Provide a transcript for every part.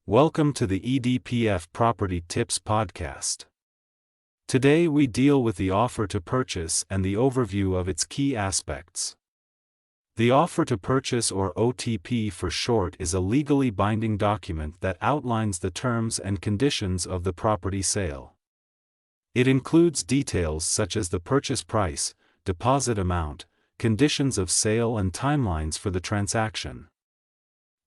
Welcome to the EDPF Property Tips Podcast. Today we deal with the offer to purchase and the overview of its key aspects. The offer to purchase, or OTP for short, is a legally binding document that outlines the terms and conditions of the property sale. It includes details such as the purchase price, deposit amount, conditions of sale, and timelines for the transaction.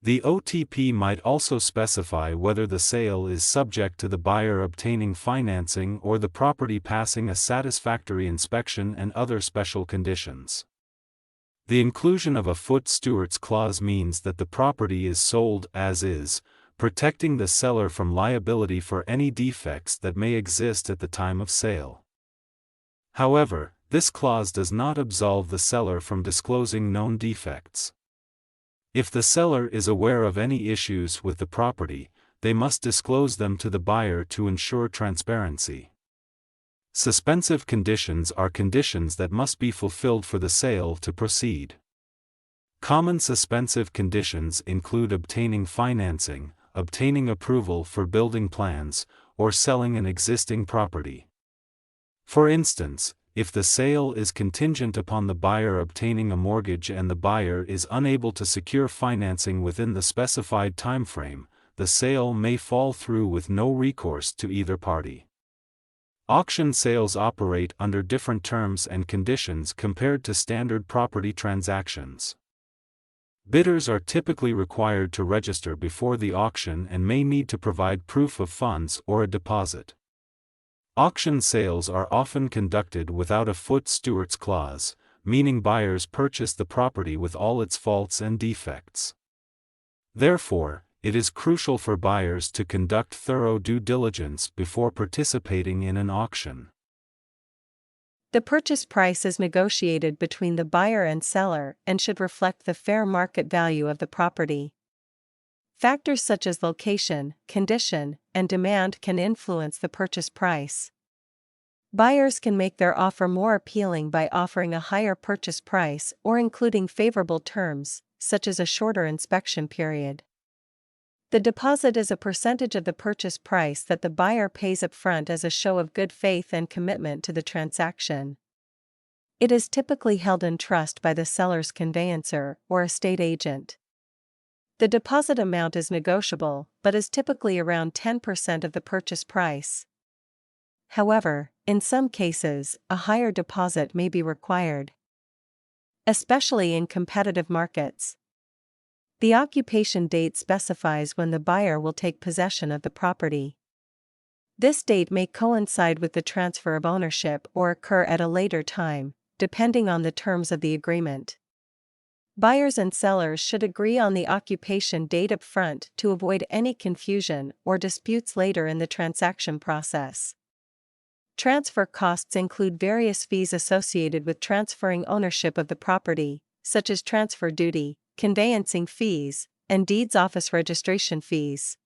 The OTP might also specify whether the sale is subject to the buyer obtaining financing or the property passing a satisfactory inspection and other special conditions. The inclusion of a foot stewards clause means that the property is sold as is, protecting the seller from liability for any defects that may exist at the time of sale. However, this clause does not absolve the seller from disclosing known defects. If the seller is aware of any issues with the property, they must disclose them to the buyer to ensure transparency. Suspensive conditions are conditions that must be fulfilled for the sale to proceed. Common suspensive conditions include obtaining financing, obtaining approval for building plans, or selling an existing property. For instance, if the sale is contingent upon the buyer obtaining a mortgage and the buyer is unable to secure financing within the specified timeframe, the sale may fall through with no recourse to either party. Auction sales operate under different terms and conditions compared to standard property transactions. Bidders are typically required to register before the auction and may need to provide proof of funds or a deposit. Auction sales are often conducted without a foot stewards clause, meaning buyers purchase the property with all its faults and defects. Therefore, it is crucial for buyers to conduct thorough due diligence before participating in an auction. The purchase price is negotiated between the buyer and seller and should reflect the fair market value of the property. Factors such as location, condition, and demand can influence the purchase price. Buyers can make their offer more appealing by offering a higher purchase price or including favorable terms, such as a shorter inspection period. The deposit is a percentage of the purchase price that the buyer pays upfront as a show of good faith and commitment to the transaction. It is typically held in trust by the seller's conveyancer or estate agent. The deposit amount is negotiable, but is typically around 10% of the purchase price. However, in some cases, a higher deposit may be required, especially in competitive markets. The occupation date specifies when the buyer will take possession of the property. This date may coincide with the transfer of ownership or occur at a later time, depending on the terms of the agreement. Buyers and sellers should agree on the occupation date up front to avoid any confusion or disputes later in the transaction process. Transfer costs include various fees associated with transferring ownership of the property, such as transfer duty, conveyancing fees, and deeds office registration fees.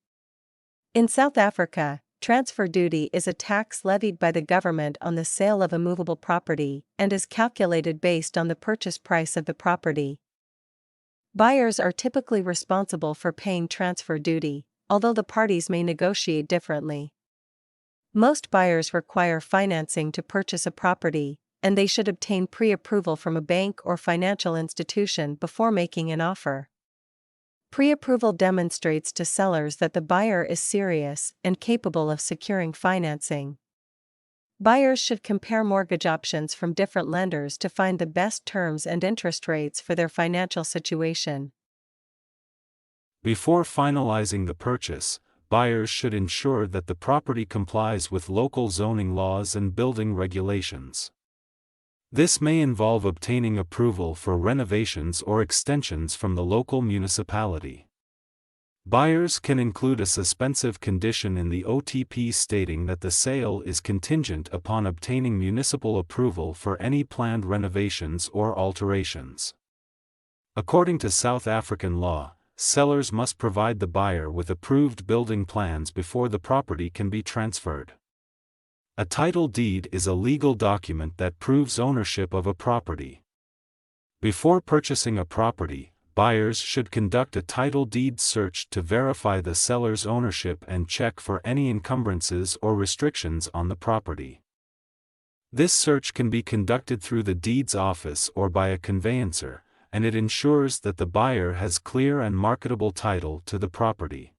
In South Africa, transfer duty is a tax levied by the government on the sale of a movable property and is calculated based on the purchase price of the property. Buyers are typically responsible for paying transfer duty, although the parties may negotiate differently. Most buyers require financing to purchase a property, and they should obtain pre-approval from a bank or financial institution before making an offer. Pre-approval demonstrates to sellers that the buyer is serious and capable of securing financing. Buyers should compare mortgage options from different lenders to find the best terms and interest rates for their financial situation. Before finalizing the purchase, buyers should ensure that the property complies with local zoning laws and building regulations. This may involve obtaining approval for renovations or extensions from the local municipality. Buyers can include a suspensive condition in the OTP stating that the sale is contingent upon obtaining municipal approval for any planned renovations or alterations. According to South African law, sellers must provide the buyer with approved building plans before the property can be transferred. A title deed is a legal document that proves ownership of a property. Before purchasing a property, buyers should conduct a title deed search to verify the seller's ownership and check for any encumbrances or restrictions on the property. This search can be conducted through the deeds office or by a conveyancer, and it ensures that the buyer has clear and marketable title to the property.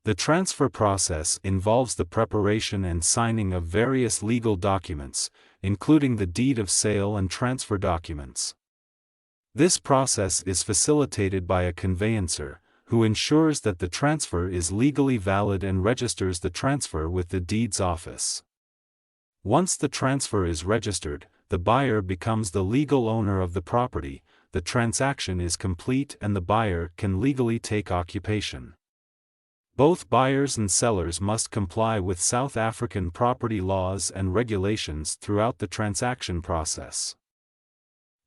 The transfer process involves the preparation and signing of various legal documents, including the deed of sale and transfer documents. This process is facilitated by a conveyancer, who ensures that the transfer is legally valid and registers the transfer with the deeds office. Once the transfer is registered, the buyer becomes the legal owner of the property, the transaction is complete and the buyer can legally take occupation. Both buyers and sellers must comply with South African property laws and regulations throughout the transaction process.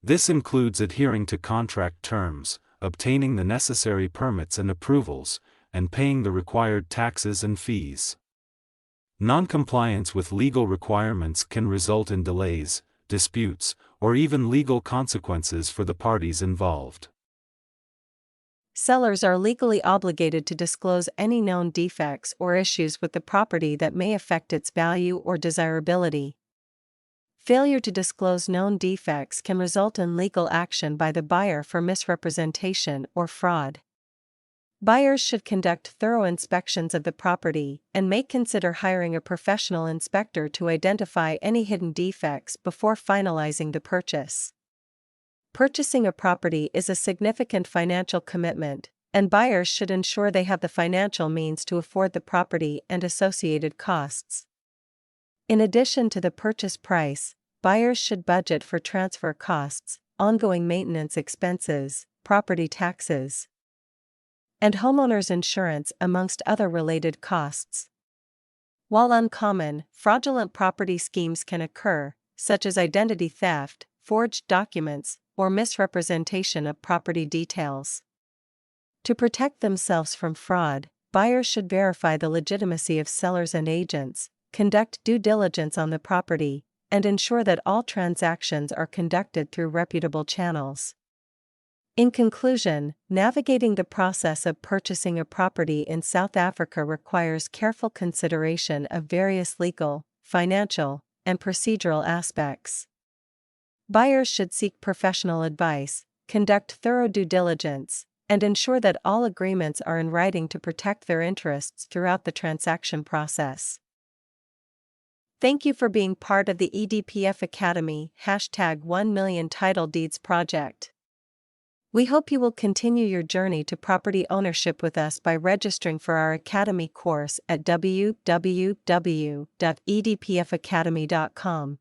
This includes adhering to contract terms, obtaining the necessary permits and approvals, and paying the required taxes and fees. Non-compliance with legal requirements can result in delays, disputes, or even legal consequences for the parties involved. Sellers are legally obligated to disclose any known defects or issues with the property that may affect its value or desirability. Failure to disclose known defects can result in legal action by the buyer for misrepresentation or fraud. Buyers should conduct thorough inspections of the property and may consider hiring a professional inspector to identify any hidden defects before finalizing the purchase. Purchasing a property is a significant financial commitment, and buyers should ensure they have the financial means to afford the property and associated costs. In addition to the purchase price, buyers should budget for transfer costs, ongoing maintenance expenses, property taxes, and homeowners insurance amongst other related costs. While uncommon, fraudulent property schemes can occur, such as identity theft, forged documents, or misrepresentation of property details. To protect themselves from fraud, buyers should verify the legitimacy of sellers and agents, conduct due diligence on the property, and ensure that all transactions are conducted through reputable channels. In conclusion, navigating the process of purchasing a property in South Africa requires careful consideration of various legal, financial, and procedural aspects. Buyers should seek professional advice, conduct thorough due diligence, and ensure that all agreements are in writing to protect their interests throughout the transaction process. Thank you for being part of the EDPF Academy #1 Million Title Deeds project. We hope you will continue your journey to property ownership with us by registering for our Academy course at www.edpfacademy.com.